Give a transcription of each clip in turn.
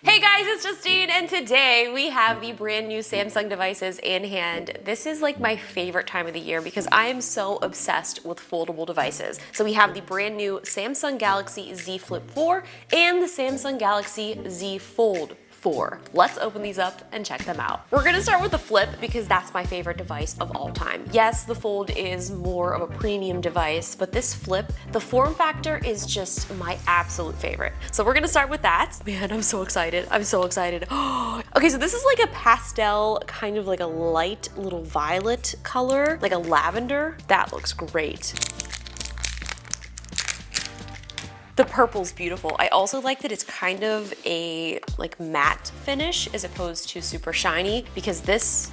Hey guys, it's Justine, and today we have the brand new Samsung devices in hand. This is like my favorite time of the year because I am so obsessed with foldable devices. So we have the brand new Samsung Galaxy Z Flip 4 and the Samsung Galaxy Z Fold 4. Let's open these up and check them out. We're gonna start with the Flip because that's my favorite device of all time. Yes, the Fold is more of a premium device, but this Flip, the form factor is just my absolute favorite. So we're gonna start with that. Man, I'm so excited. I'm so excited. Okay, so this is like a pastel, kind of like a light little violet color, like a lavender. That looks great. The purple's beautiful. I also like that it's kind of a like matte finish as opposed to super shiny because this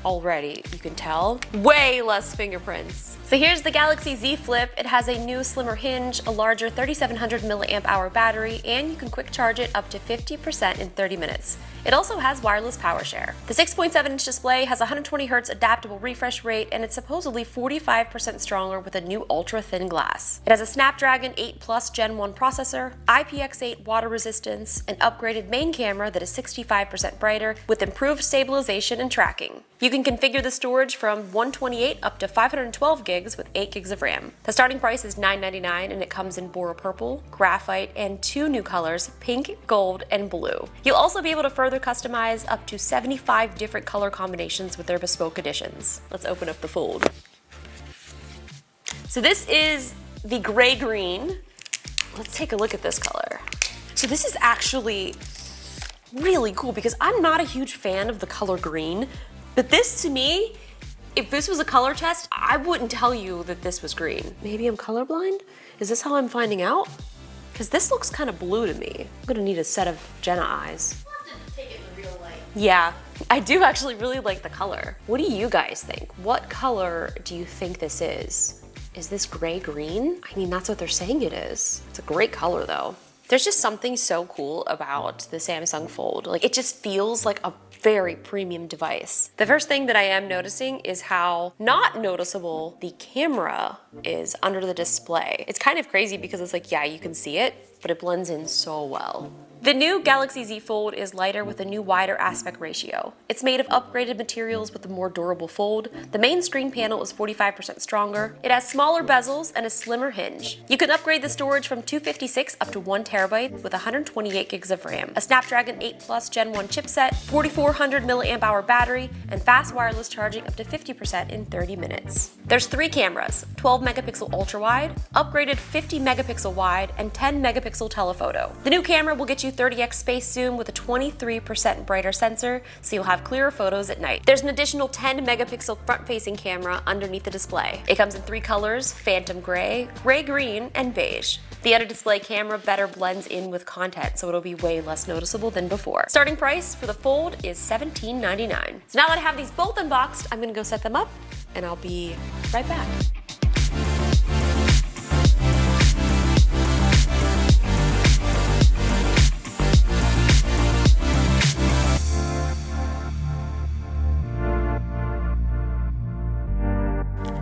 already, you can tell, way less fingerprints. So here's the Galaxy Z Flip. It has a new slimmer hinge, a larger 3700 milliamp hour battery, and you can quick charge it up to 50% in 30 minutes. It also has wireless power share. The 6.7-inch display has 120 Hz adaptable refresh rate, and it's supposedly 45% stronger with a new ultra-thin glass. It has a Snapdragon 8 Plus Gen 1 processor, IPX8 water resistance, an upgraded main camera that is 65% brighter with improved stabilization and tracking. You can configure the storage from 128 up to 512 gigs with 8 gigs of RAM. The starting price is $999 and it comes in Bora Purple, Graphite, and 2 new colors, pink, gold, and blue. You'll also be able to further customize up to 75 different color combinations with their bespoke editions. Let's open up the Fold. So this is the gray-green. Let's take a look at this color. So this is actually really cool because I'm not a huge fan of the color green, but this to me, if this was a color test, I wouldn't tell you that this was green. Maybe I'm colorblind? Is this how I'm finding out? Because this looks kind of blue to me. I'm gonna need a set of Jenna eyes. Yeah, I do actually really like the color. What do you guys think? What color do you think this is? Is this gray-green? I mean, that's what they're saying it is. It's a great color though. There's just something so cool about the Samsung Fold. Like, it just feels like a very premium device. The first thing that I am noticing is how not noticeable the camera is under the display. It's kind of crazy because it's like, yeah, you can see it, but it blends in so well. The new Galaxy Z Fold is lighter with a new wider aspect ratio. It's made of upgraded materials with a more durable fold. The main screen panel is 45% stronger. It has smaller bezels and a slimmer hinge. You can upgrade the storage from 256 up to 1 terabyte with 128 gigs of RAM, a Snapdragon 8 Plus Gen 1 chipset, 4400 milliamp hour battery, and fast wireless charging up to 50% in 30 minutes. There's 3 cameras, 12 megapixel ultra wide, upgraded 50 megapixel wide, and 10 megapixel telephoto. The new camera will get you 30x space zoom with a 23% brighter sensor, so you'll have clearer photos at night. There's an additional 10 megapixel front-facing camera underneath the display. It comes in 3 colors, Phantom Gray, Gray Green, and Beige. The under-display camera better blends in with content, so it'll be way less noticeable than before. Starting price for the Fold is $1799. So now that I have these both unboxed, I'm gonna go set them up, and I'll be right back.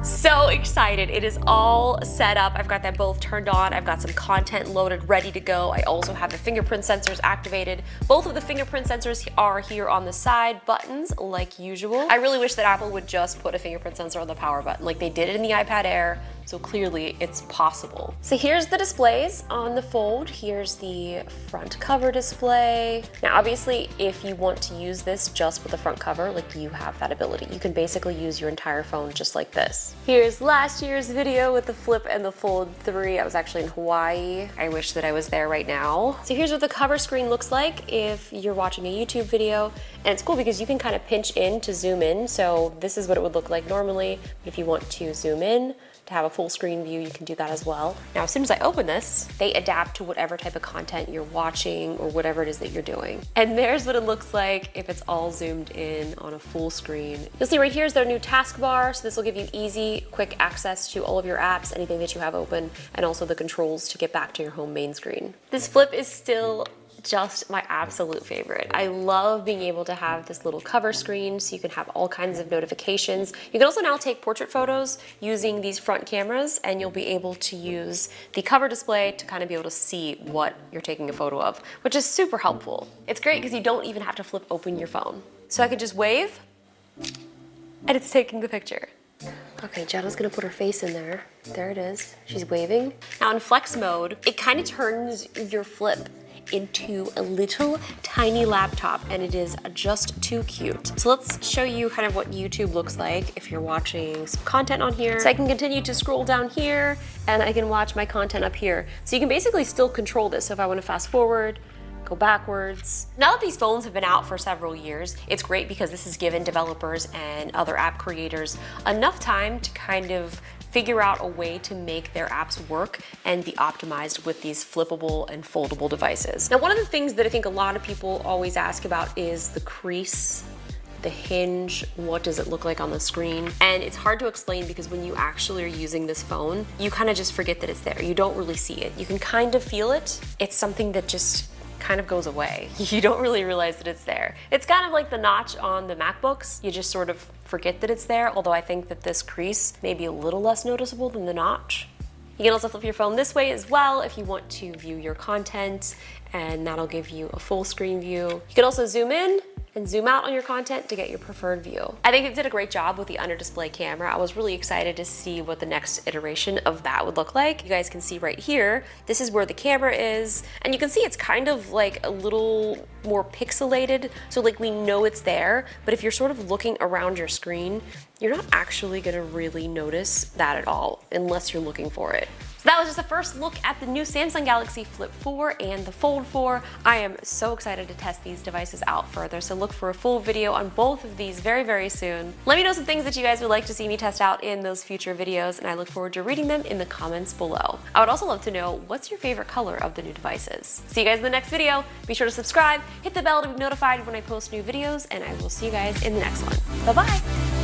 So excited. It is all set up. I've got them both turned on. I've got some content loaded, ready to go. I also have the fingerprint sensors activated. Both of the fingerprint sensors are here on the side buttons like usual. I really wish that Apple would just put a fingerprint sensor on the power button like they did it in the iPad Air. So clearly it's possible. So here's the displays on the Fold. Here's the front cover display. Now obviously if you want to use this just with the front cover, like you have that ability. You can basically use your entire phone just like this. Here's last year's video with the Flip and the Fold 3. I was actually in Hawaii. I wish that I was there right now. So here's what the cover screen looks like if you're watching a YouTube video. And it's cool because you can kind of pinch in to zoom in. So this is what it would look like normally. But if you want to zoom in, to have a full screen view, you can do that as well. Now, as soon as I open this, they adapt to whatever type of content you're watching or whatever it is that you're doing. And there's what it looks like if it's all zoomed in on a full screen. You'll see right here is their new taskbar. So this will give you easy, quick access to all of your apps, anything that you have open, and also the controls to get back to your home main screen. This Flip is still just my absolute favorite. I love being able to have this little cover screen so you can have all kinds of notifications. You can also now take portrait photos using these front cameras, and you'll be able to use the cover display to kind of be able to see what you're taking a photo of, which is super helpful. It's great because you don't even have to flip open your phone. So I could just wave, and it's taking the picture. Okay, Jenna's gonna put her face in there. There it is, she's waving. Now in flex mode, it kind of turns your flip into a little tiny laptop, and it is just too cute. So let's show you kind of what YouTube looks like if you're watching some content on here. So I can continue to scroll down here, and I can watch my content up here. So you can basically still control this. So if I wanna fast forward, go backwards. Now that these phones have been out for several years, it's great because this has given developers and other app creators enough time to kind of figure out a way to make their apps work and be optimized with these flippable and foldable devices. Now, one of the things that I think a lot of people always ask about is the crease, the hinge, what does it look like on the screen? And it's hard to explain because when you actually are using this phone, you kind of just forget that it's there. You don't really see it. You can kind of feel it. It's something that just kind of goes away. You don't really realize that it's there. It's kind of like the notch on the MacBooks. You just sort of forget that it's there, although I think that this crease may be a little less noticeable than the notch. You can also flip your phone this way as well if you want to view your content, and that'll give you a full screen view. You can also zoom in and zoom out on your content to get your preferred view. I think it did a great job with the under display camera. I was really excited to see what the next iteration of that would look like. You guys can see right here, this is where the camera is, and you can see it's kind of like a little more pixelated, so like we know it's there, but if you're sort of looking around your screen, you're not actually gonna really notice that at all, unless you're looking for it. So that was just a first look at the new Samsung Galaxy Flip 4 and the Fold 4. I am so excited to test these devices out further, so look for a full video on both of these very, very soon. Let me know some things that you guys would like to see me test out in those future videos, and I look forward to reading them in the comments below. I would also love to know, what's your favorite color of the new devices? See you guys in the next video. Be sure to subscribe, hit the bell to be notified when I post new videos, and I will see you guys in the next one. Bye-bye.